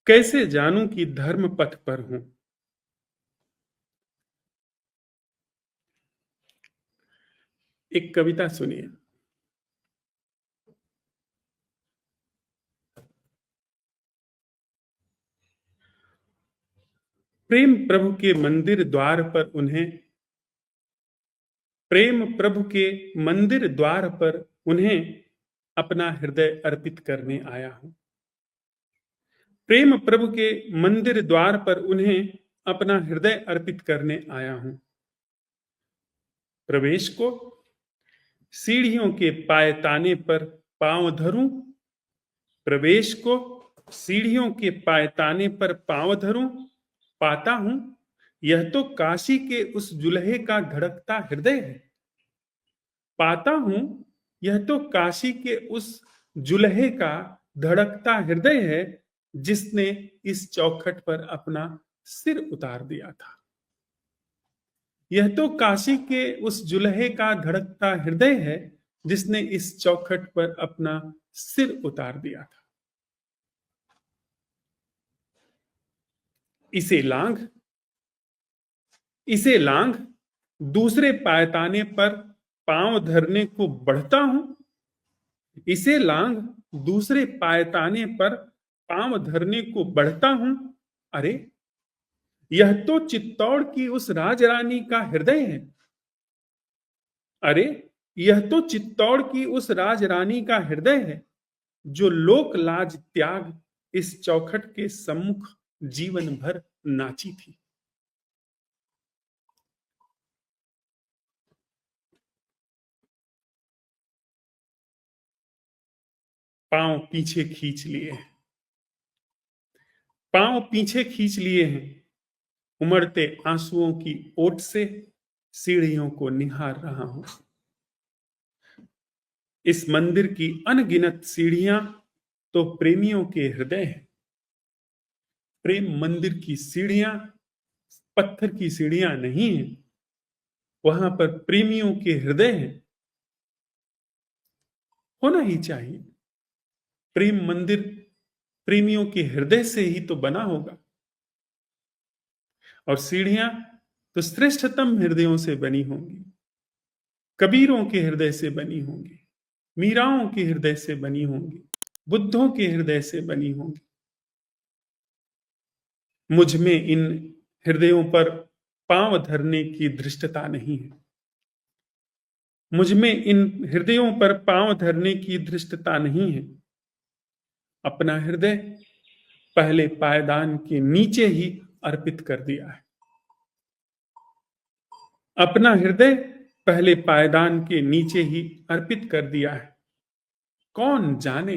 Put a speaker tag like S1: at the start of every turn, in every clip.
S1: कैसे जानूं कि धर्म पथ पर हूं। एक कविता सुनिए। प्रेम प्रभु के मंदिर द्वार पर उन्हें प्रेम प्रभु के मंदिर द्वार पर उन्हें अपना हृदय अर्पित करने आया हूं। प्रेम प्रभु के मंदिर द्वार पर उन्हें अपना हृदय अर्पित करने आया हूं। प्रवेश को सीढ़ियों के पायताने पर पांव धरूं। प्रवेश को सीढ़ियों के पायताने पर पांव धरूं। पाता हूं यह तो काशी के उस जुल्हे का धड़कता हृदय है। पाता हूं यह तो काशी के उस जुल्हे का धड़कता हृदय है जिसने इस चौखट पर अपना सिर उतार दिया था। यह तो काशी के उस जुल्हे का धड़कता हृदय है जिसने इस चौखट पर अपना सिर उतार दिया था। इसे लांघ इसे लांघ दूसरे पायताने पर पांव धरने को बढ़ता हूं। इसे लांघ दूसरे पायताने पर पांव धरने को बढ़ता हूं। अरे यह तो चित्तौड़ की उस राजरानी का हृदय है। अरे यह तो चित्तौड़ की उस राजरानी का हृदय है जो लोक लाज त्याग इस चौखट के सम्मुख जीवन भर नाची थी। पांव पीछे खींच लिए हैं। पांव पीछे खींच लिए हैं। उमड़ते आंसुओं की ओट से सीढ़ियों को निहार रहा हूं। इस मंदिर की अनगिनत सीढ़ियां तो प्रेमियों के हृदय हैं। प्रेम मंदिर की सीढ़ियां पत्थर की सीढ़ियां नहीं है, वहां पर प्रेमियों के हृदय हैं। होना ही चाहिए। प्रेम मंदिर प्रेमियों के हृदय से ही तो बना होगा। और सीढ़ियां तो श्रेष्ठतम हृदयों से बनी होंगी। कबीरों के हृदय से बनी होंगी। मीराओं के हृदय से बनी होंगी। बुद्धों के हृदय से बनी होंगी। मुझ में इन हृदयों पर पांव धरने की धृष्टता नहीं है। मुझ में इन हृदयों पर पांव धरने की धृष्टता नहीं है। अपना हृदय पहले पायदान के नीचे ही अर्पित कर दिया है। अपना हृदय पहले पायदान के नीचे ही अर्पित कर दिया है। कौन जाने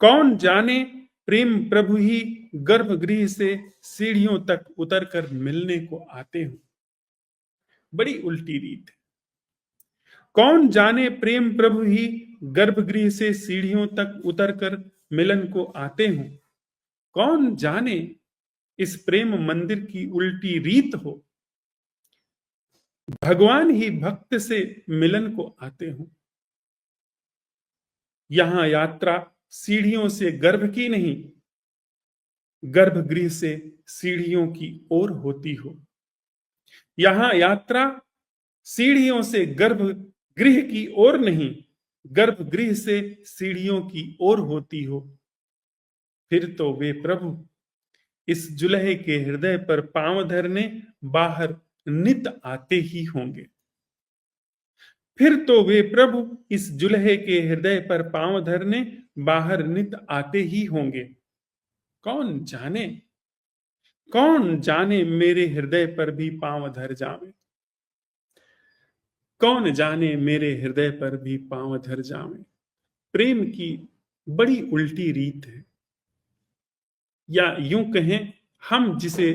S1: कौन जाने प्रेम प्रभु ही गर्भगृह से सीढ़ियों तक उतरकर मिलने को आते हो। बड़ी उल्टी रीत है। कौन जाने प्रेम प्रभु ही गर्भगृह से सीढ़ियों तक उतरकर मिलन को आते हो। कौन जाने इस प्रेम मंदिर की उल्टी रीत हो। भगवान ही भक्त से मिलन को आते हो। यहां यात्रा सीढ़ियों से गर्भ की नहीं, गर्भगृह से सीढ़ियों की ओर होती हो। यहां यात्रा सीढ़ियों से गर्भगृह की ओर नहीं, गर्भगृह से सीढ़ियों की ओर होती हो। फिर तो वे प्रभु इस जुल्हे के हृदय पर पांव धरने बाहर नित आते ही होंगे। फिर तो वे प्रभु इस जुल्हे के हृदय पर पांव धरने बाहर नित आते ही होंगे। कौन जाने कौन जाने मेरे हृदय पर भी पांव धर जावे। कौन जाने मेरे हृदय पर भी पांव धर जावे। प्रेम की बड़ी उल्टी रीत है, या यूं कहें हम जिसे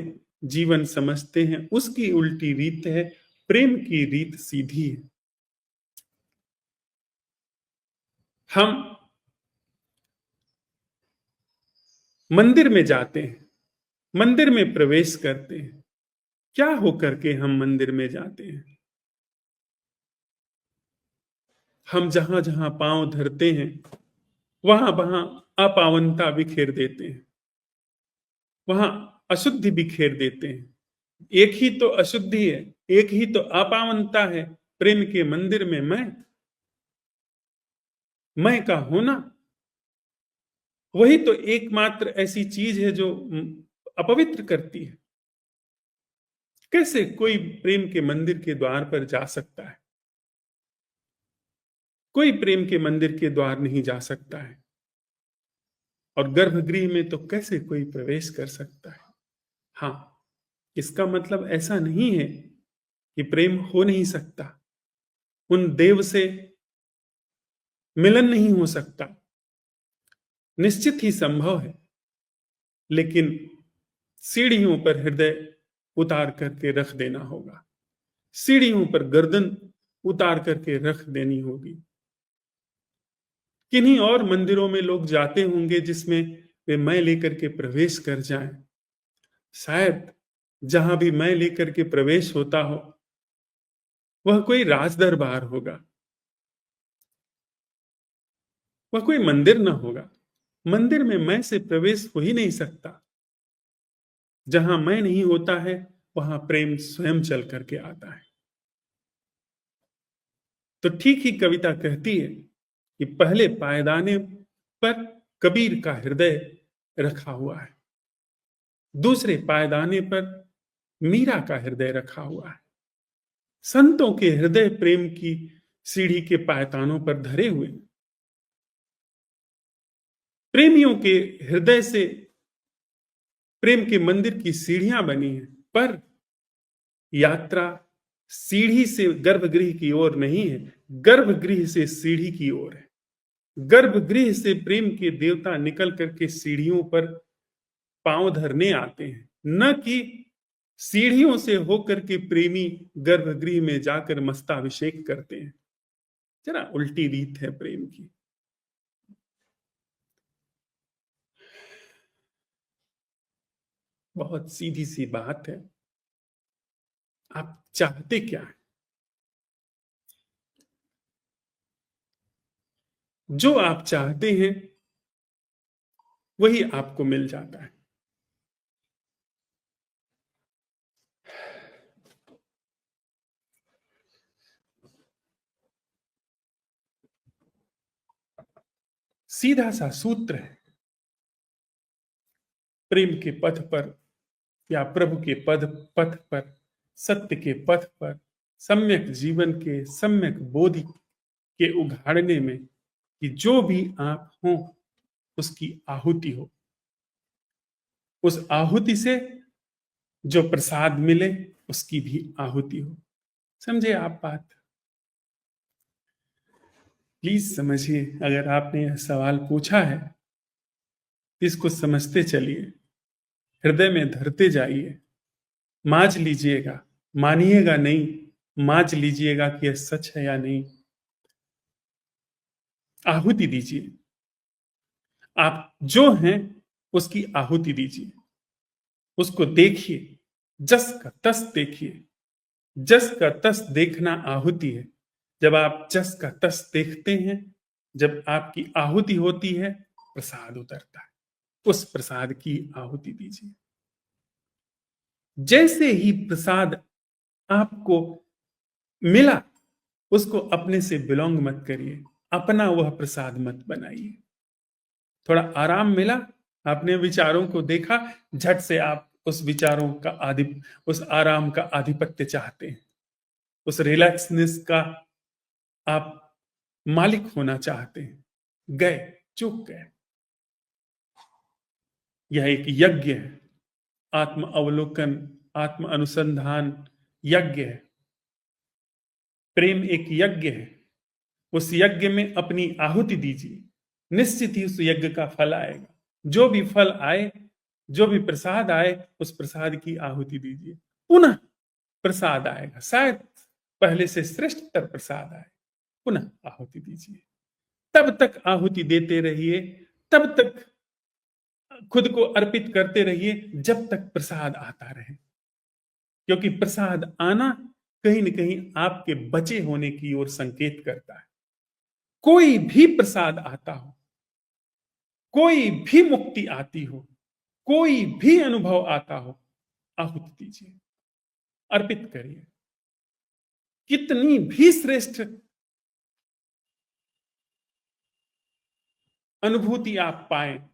S1: जीवन समझते हैं उसकी उल्टी रीत है। प्रेम की रीत सीधी है। हम मंदिर में जाते हैं, मंदिर में प्रवेश करते हैं। क्या होकर के हम मंदिर में जाते हैं। हम जहां जहां पांव धरते हैं वहां वहां अपावनता बिखेर देते हैं। वहां अशुद्धि बिखेर देते हैं। एक ही तो अशुद्धि है, एक ही तो अपावनता है प्रेम के मंदिर में मैं का होना। वही तो एकमात्र ऐसी चीज है जो अपवित्र करती है। कैसे कोई प्रेम के मंदिर के द्वार पर जा सकता है? कोई प्रेम के मंदिर के द्वार नहीं जा सकता है। और गर्भगृह में तो कैसे कोई प्रवेश कर सकता है? हाँ, इसका मतलब ऐसा नहीं है कि प्रेम हो नहीं सकता, उन देव से मिलन नहीं हो सकता, निश्चित ही संभव है। लेकिन सीढ़ियों पर हृदय उतार करके रख देना होगा, सीढ़ियों पर गर्दन उतार करके रख देनी होगी। किन्हीं और मंदिरों में लोग जाते होंगे जिसमें वे मैं लेकर के प्रवेश कर जाएं। शायद जहां भी मैं लेकर के प्रवेश होता हो वह कोई राज दरबार होगा, वह कोई मंदिर न होगा। मंदिर में मैं से प्रवेश हो ही नहीं सकता। जहां मैं नहीं होता है वहां प्रेम स्वयं चल करके आता है। तो ठीक ही कविता कहती है कि पहले पायदाने पर कबीर का हृदय रखा हुआ है, दूसरे पायदाने पर मीरा का हृदय रखा हुआ है। संतों के हृदय प्रेम की सीढ़ी के पायदानों पर धरे हुए। प्रेमियों के हृदय से प्रेम के मंदिर की सीढ़ियां बनी हैं, पर यात्रा सीढ़ी से गर्भगृह की ओर नहीं है, गर्भगृह से सीढ़ी की ओर है। गर्भगृह से प्रेम के देवता निकल करके सीढ़ियों पर पांव धरने आते हैं, न कि सीढ़ियों से होकर के प्रेमी गर्भगृह में जाकर मस्ताभिषेक करते हैं। जरा उल्टी रीत है प्रेम की। बहुत सीधी सी बात है, आप चाहते क्या है? जो आप चाहते हैं वही आपको मिल जाता है। सीधा सा सूत्र है। प्रेम के पथ पर या प्रभु के पथ पर, सत्य के पथ पर, सम्यक जीवन के सम्यक बोधि के उघाड़ने में कि जो भी आप हो उसकी आहुति हो, उस आहुति से जो प्रसाद मिले उसकी भी आहुति हो। समझे आप बात? प्लीज समझिए। अगर आपने यह सवाल पूछा है इसको समझते चलिए, हृदय में धरते जाइए, मांझ लीजिएगा, मानिएगा नहीं, मांझ लीजिएगा कि यह सच है या नहीं। आहुति दीजिए, आप जो हैं उसकी आहुति दीजिए, उसको देखिए, जस का तस देखिए। जस का तस देखना आहुति है। जब आप जस का तस देखते हैं, जब आपकी आहुति होती है, प्रसाद उतरता है, उस प्रसाद की आहुति दीजिए। जैसे ही प्रसाद आपको मिला उसको अपने से बिलोंग मत करिए, अपना वह प्रसाद मत बनाइए। थोड़ा आराम मिला, आपने विचारों को देखा, झट से आप उस विचारों का उस आराम का आधिपत्य चाहते हैं, उस रिलैक्सनेस का आप मालिक होना चाहते हैं। गए, चूक गए। यह एक यज्ञ है, आत्म अवलोकन, आत्म अनुसंधान यज्ञ है। प्रेम एक यज्ञ है। उस यज्ञ में अपनी आहुति दीजिए, निश्चित ही उस यज्ञ का फल आएगा। जो भी फल आए, जो भी प्रसाद आए, उस प्रसाद की आहुति दीजिए। पुनः प्रसाद आएगा, शायद पहले से श्रेष्ठतर प्रसाद आए, पुनः आहुति दीजिए। तब तक आहुति देते रहिए, तब तक खुद को अर्पित करते रहिए जब तक प्रसाद आता रहे। क्योंकि प्रसाद आना कहीं न कहीं आपके बचे होने की ओर संकेत करता है। कोई भी प्रसाद आता हो, कोई भी मुक्ति आती हो, कोई भी अनुभव आता हो, आहुति दीजिए, अर्पित करिए। कितनी भी श्रेष्ठ अनुभूति आप पाए,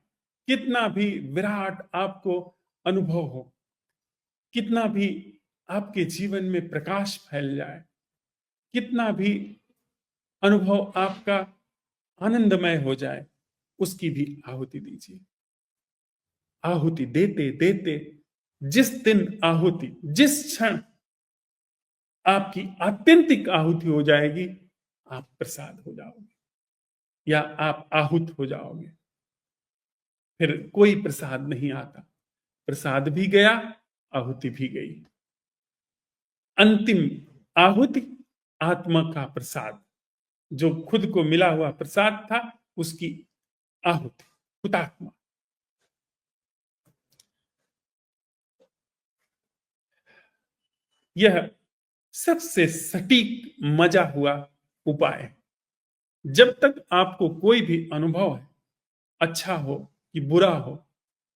S1: कितना भी विराट आपको अनुभव हो, कितना भी आपके जीवन में प्रकाश फैल जाए, कितना भी अनुभव आपका आनंदमय हो जाए, उसकी भी आहुति दीजिए। आहुति देते देते जिस दिन आहुति, जिस क्षण आपकी आत्यंतिक आहुति हो जाएगी, आप प्रसाद हो जाओगे या आप आहुत हो जाओगे। फिर कोई प्रसाद नहीं आता। प्रसाद भी गया, आहुति भी गई। अंतिम आहुति आत्मा का प्रसाद, जो खुद को मिला हुआ प्रसाद था, उसकी आहुति, हुतात्मा। यह सबसे सटीक मजा हुआ उपाय है। जब तक आपको कोई भी अनुभव है, अच्छा हो कि बुरा हो,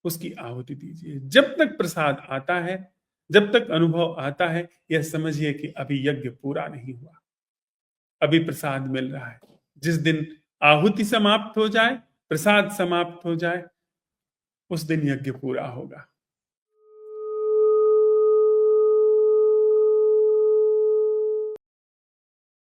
S1: उसकी आहुति दीजिए। जब तक प्रसाद आता है, जब तक अनुभव आता है, यह समझिए कि अभी यज्ञ पूरा नहीं हुआ, अभी प्रसाद मिल रहा है। जिस दिन आहुति समाप्त हो जाए, प्रसाद समाप्त हो जाए, उस दिन यज्ञ पूरा होगा।